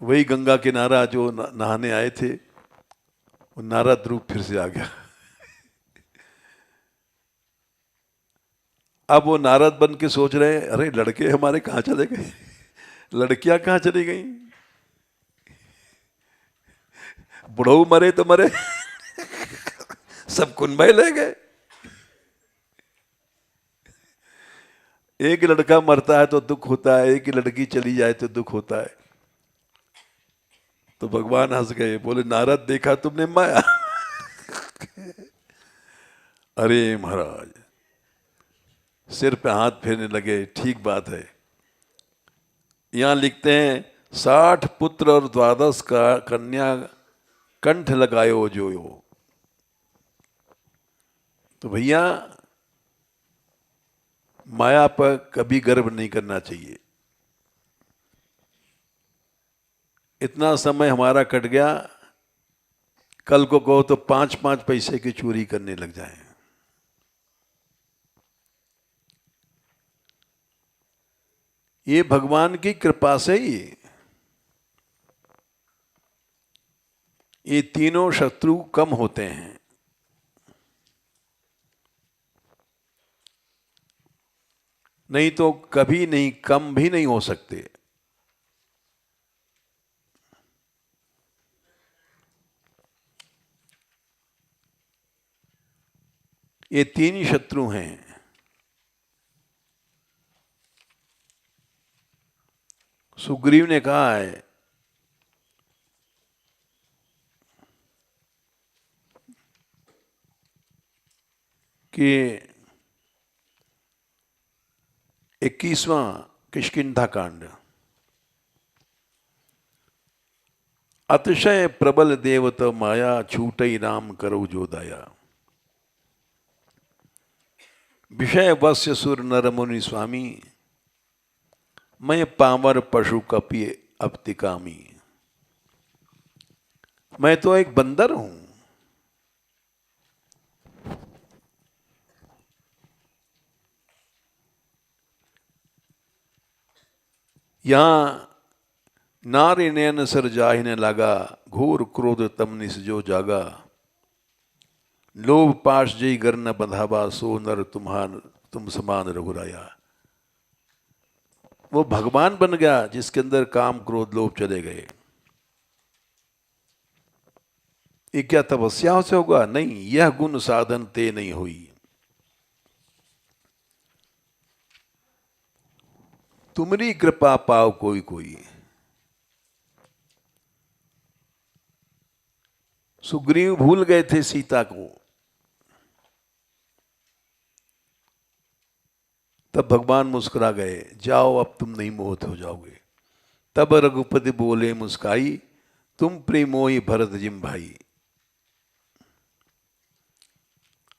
वही गंगा किनारा जो नहाने आए थे, वो नारद रूप फिर से आ गया। अब वो नारद बन के सोच रहे हैं अरे लड़के हमारे कहां चले गए, लड़कियां कहां चली गई। बुढ़ऊ मरे तो मरे, सब कुनबे ले गए। एक लड़का मरता है तो दुख होता है, एक लड़की चली जाए तो दुख होता है। तो भगवान हंस गए, बोले नारद देखा तुमने माया। अरे महाराज सिर पे हाथ फेरने लगे, ठीक बात है। यहां लिखते हैं 60 पुत्र और 12 का कन्या कंठ लगायो जोयो। तो भैया माया पर कभी गर्व नहीं करना चाहिए। इतना समय हमारा कट गया, कल को कहो तो 5-5 पैसे की चोरी करने लग जाए। ये भगवान की कृपा से ही ये तीनों शत्रु कम होते हैं। नहीं तो कभी नहीं, कम भी नहीं हो सकते। ये तीन शत्रु हैं। सुग्रीव ने कहा है कि 21वां किष्किंधा कांड, अतिशय प्रबल देवत माया, छूटई राम करो जो दया। विषय वश्य सुर नर मुनि स्वामी, मैं पामर पशु कपि अपतिकामी। मैं तो एक बंदर हूं। यहां नारी नयन सर जाहिने लगा, घोर क्रोध तम निस जो जागा। लोभ पाश जई गर न बंधावा, सो नर तुम समान रघुराया। वो भगवान बन गया जिसके अंदर काम क्रोध लोभ चले गए। ये क्या तपस्या से होगा? नहीं, यह गुण साधन ते नहीं हुई। तुम्हारी कृपा पाओ कोई कोई। सुग्रीव भूल गए थे सीता को, तब भगवान मुस्कुरा गए, जाओ अब तुम नहीं मोहित हो जाओगे। तब रघुपति बोले मुस्काई, तुम प्रेमोहि भरत जिम भाई।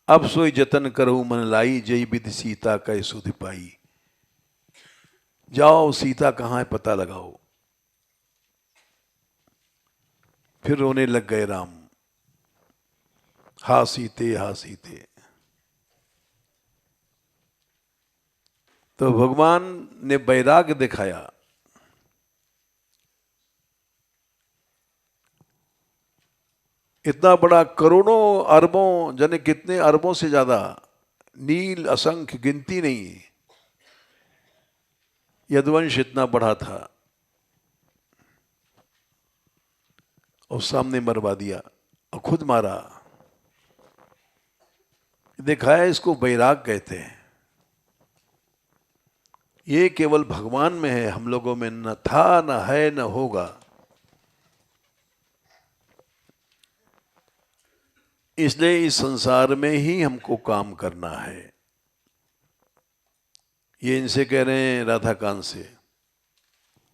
अब सोई जतन करो मन लाई, जय विधि सीता कै सुधि पाई। जाओ सीता कहाँ है पता लगाओ। फिर रोने लग गए राम, हा सीते हा सीते। तो भगवान ने वैराग्य दिखाया। इतना बड़ा, करोड़ों अरबों जाने कितने अरबों से ज्यादा नील, असंख्य गिनती नहीं, यदुवंश इतना बड़ा था और सामने मरवा दिया और खुद मारा। दिखाया, इसको वैराग कहते हैं। ये केवल भगवान में है, हम लोगों में न था, न है, न होगा। इसलिए इस संसार में ही हमको काम करना है। ये इनसे कह रहे हैं, राधाकांत से,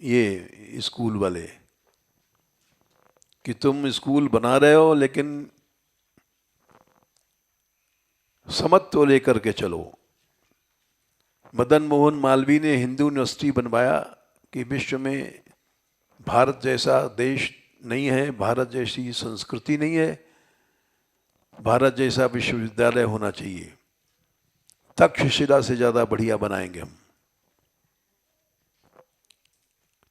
ये स्कूल वाले, कि तुम स्कूल बना रहे हो लेकिन समझ तो लेकर के चलो। मदन मोहन मालवीय ने हिंदू यूनिवर्सिटी बनवाया कि विश्व में भारत जैसा देश नहीं है, भारत जैसी संस्कृति नहीं है, भारत जैसा विश्वविद्यालय होना चाहिए, तक्षशिला से ज्यादा बढ़िया बनाएंगे हम।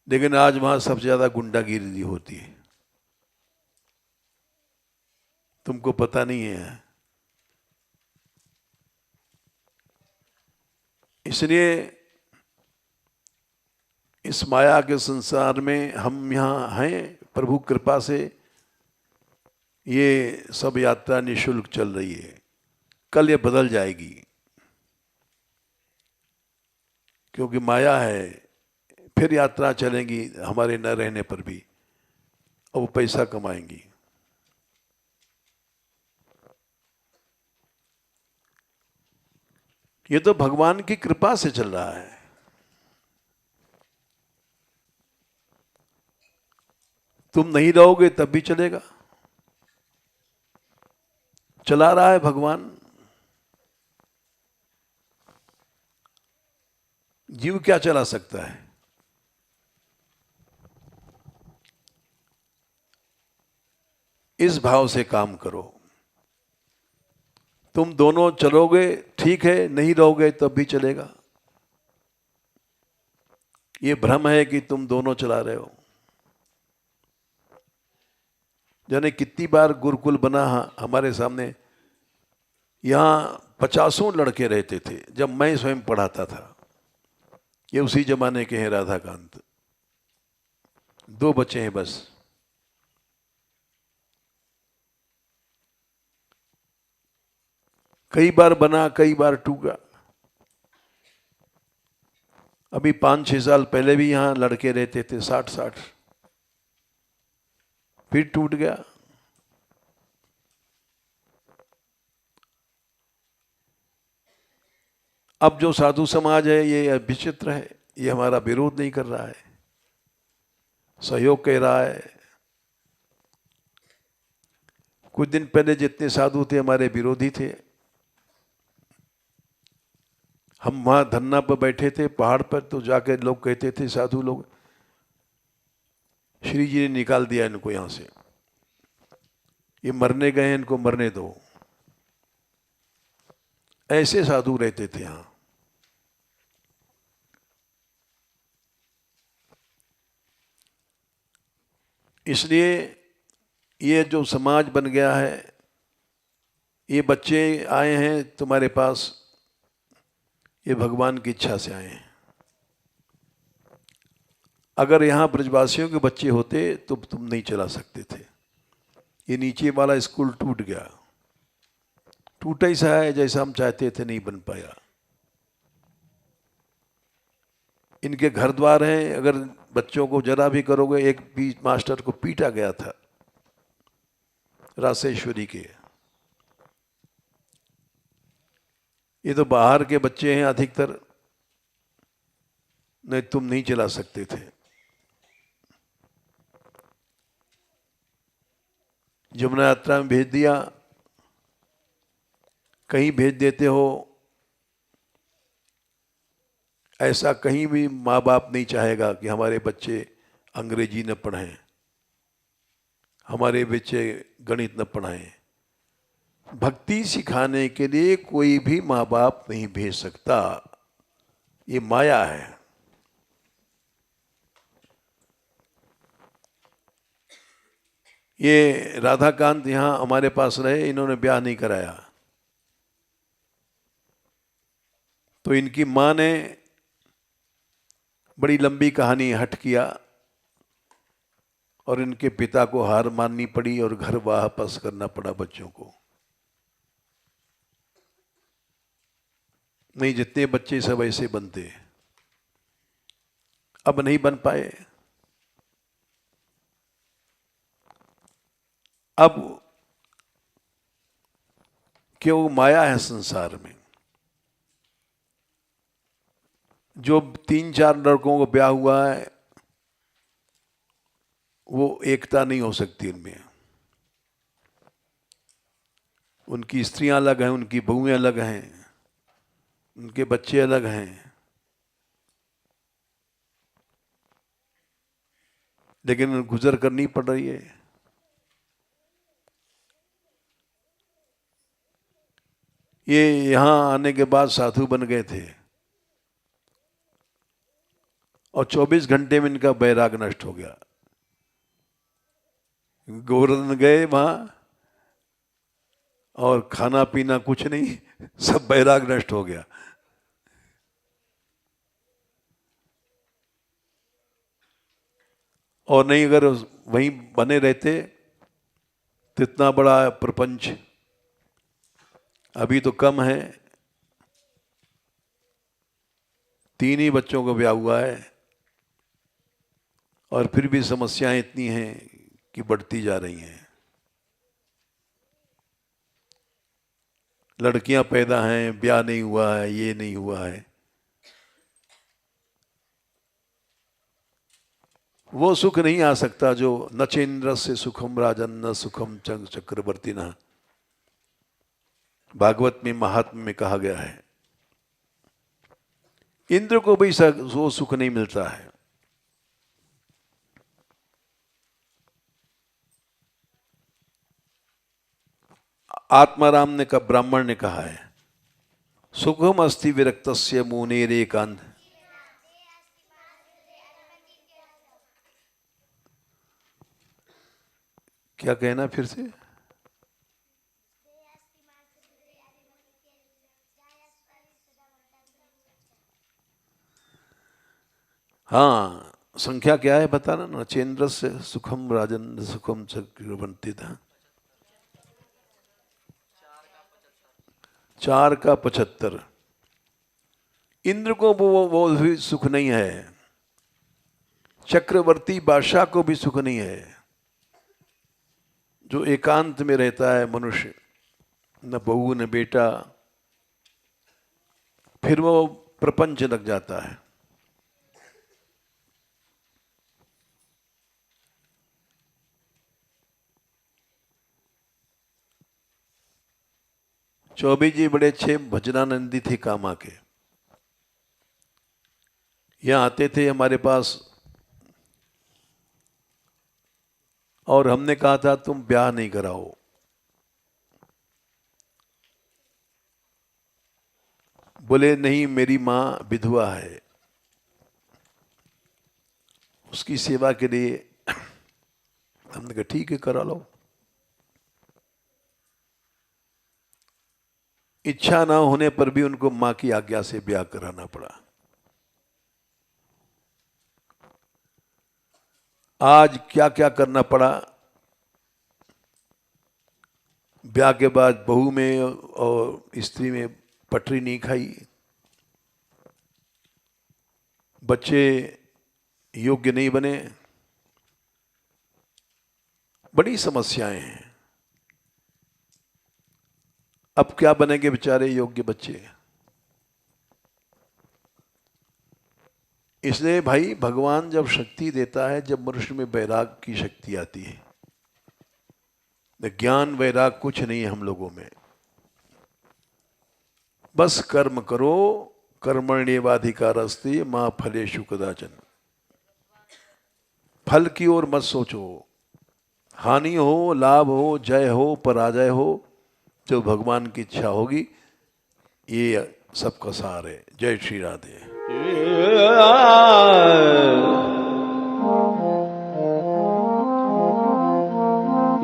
लेकिन आज वहां सबसे ज्यादा गुंडागिरी होती है, तुमको पता नहीं है। इसलिए इस माया के संसार में हम यहाँ हैं, प्रभु कृपा से ये सब यात्रा निःशुल्क चल रही है। कल ये बदल जाएगी, क्योंकि माया है। फिर यात्रा चलेंगी हमारे न रहने पर भी, और वो पैसा कमाएंगी। ये तो भगवान की कृपा से चल रहा है। तुम नहीं रहोगे तब भी चलेगा, चला रहा है भगवान। जीव क्या चला सकता है? इस भाव से काम करो। तुम दोनों चलोगे ठीक है, नहीं रहोगे तब भी चलेगा। ये भ्रम है कि तुम दोनों चला रहे हो। जाने कितनी बार गुरुकुल बना हमारे सामने। यहाँ 50 लड़के रहते थे जब मैं स्वयं पढ़ाता था। ये उसी जमाने के हैं राधाकांत। 2 बच्चे हैं बस। कई बार बना, कई बार टूटा। अभी 5-6 साल पहले भी यहां लड़के रहते थे 60-60, फिर टूट गया। अब जो साधु समाज है ये विचित्र है, ये हमारा विरोध नहीं कर रहा है, सहयोग कह रहा है। कुछ दिन पहले जितने साधु थे हमारे विरोधी थे। हम वहां धरना पर बैठे थे पहाड़ पर, तो जाकर लोग कहते थे, साधु लोग, श्री जी ने निकाल दिया इनको यहां से, ये मरने गए हैं, इनको मरने दो। ऐसे साधु रहते थे यहां। इसलिए ये जो समाज बन गया है, ये बच्चे आए हैं तुम्हारे पास, ये भगवान की इच्छा से आए हैं। अगर यहां ब्रजवासियों के बच्चे होते तो तुम नहीं चला सकते थे। ये नीचे वाला स्कूल टूट गया, टूटा ही सा है, जैसा हम चाहते थे नहीं बन पाया। इनके घर द्वार हैं, अगर बच्चों को जरा भी करोगे, एक भी मास्टर को पीटा गया था रासेश्वरी के। ये तो बाहर के बच्चे हैं अधिकतर, नहीं तुम नहीं चला सकते थे। यमुना यात्रा में भेज दिया, कहीं भेज देते हो, ऐसा कहीं भी माँ बाप नहीं चाहेगा कि हमारे बच्चे अंग्रेजी न पढ़ें, हमारे बच्चे गणित न पढ़ाएं। भक्ति सिखाने के लिए कोई भी माँ बाप नहीं भेज सकता, ये माया है। ये राधाकांत यहां हमारे पास रहे, इन्होंने ब्याह नहीं कराया, तो इनकी मां ने बड़ी लंबी कहानी हट किया और इनके पिता को हार माननी पड़ी और घर वापस करना पड़ा बच्चों को। नहीं, जितने बच्चे सब ऐसे बनते, अब नहीं बन पाए। अब क्यों माया है संसार में। जो 3-4 लड़कों को ब्याह हुआ है, वो एकता नहीं हो सकती उनमें। उनकी स्त्रियां अलग हैं, उनकी बहुएं अलग हैं, उनके बच्चे अलग हैं, लेकिन गुजर करनी पड़ रही है। ये यहां आने के बाद साधु बन गए थे और 24 घंटे में इनका बैराग नष्ट हो गया। गोवर्धन गए वहां और खाना पीना कुछ नहीं, सब बैराग नष्ट हो गया। और नहीं, अगर वहीं बने रहते तो इतना बड़ा प्रपंच, अभी तो कम है, 3 ही बच्चों का ब्याह हुआ है और फिर भी समस्याएं इतनी हैं कि बढ़ती जा रही हैं। लड़कियां पैदा हैं, ब्याह नहीं हुआ है, ये नहीं हुआ है। वो सुख नहीं आ सकता जो न चेन्द्र से सुखम राजन न सुखम चक्रवर्ती न, भागवत में महात्म्य में कहा गया है। इंद्र को भी वो सुख नहीं मिलता है। आत्माराम ने कहा, ब्राह्मण ने कहा है, सुखम अस्ति विरक्तस्य मुनेरे कांध। क्या कहना फिर से? हाँ, संख्या क्या है बताना ना। चेंद्र से सुखम राजन सुखम चक्रवर्ती था। 4 का 75। इंद्र को वो भी सुख नहीं है, चक्रवर्ती बादशाह को भी सुख नहीं है। जो एकांत में रहता है मनुष्य, न बहू न बेटा, फिर वो प्रपंच लग जाता है। चौबे जी बड़े अच्छे भजनानंदी थे कामा के। यहाँ आते थे हमारे पास और हमने कहा था तुम ब्याह नहीं कराओ। बोले नहीं, मेरी माँ विधवा है, उसकी सेवा के लिए। हमने कहा ठीक है, करा लो। इच्छा ना होने पर भी उनको माँ की आज्ञा से ब्याह कराना पड़ा। आज क्या क्या करना पड़ा। ब्याह के बाद बहू में और स्त्री में पटरी नहीं खाई, बच्चे योग्य नहीं बने, बड़ी समस्याएं हैं। अब क्या बनेंगे बेचारे योग्य बच्चे। इसलिए भाई भगवान जब शक्ति देता है, जब मनुष्य में वैराग की शक्ति आती है। ज्ञान वैराग कुछ नहीं है हम लोगों में। बस कर्म करो, कर्मण्येवाधिकारस्ते मां फलेषु कदाचन। फल की ओर मत सोचो। हानि हो, लाभ हो, जय हो, पराजय हो, जो भगवान की इच्छा होगी, ये सबका सार है। जय श्री राधे।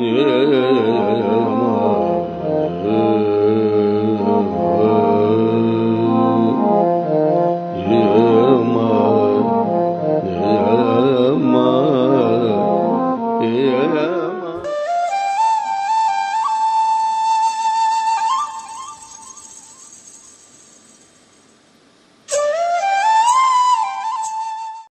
Yeah.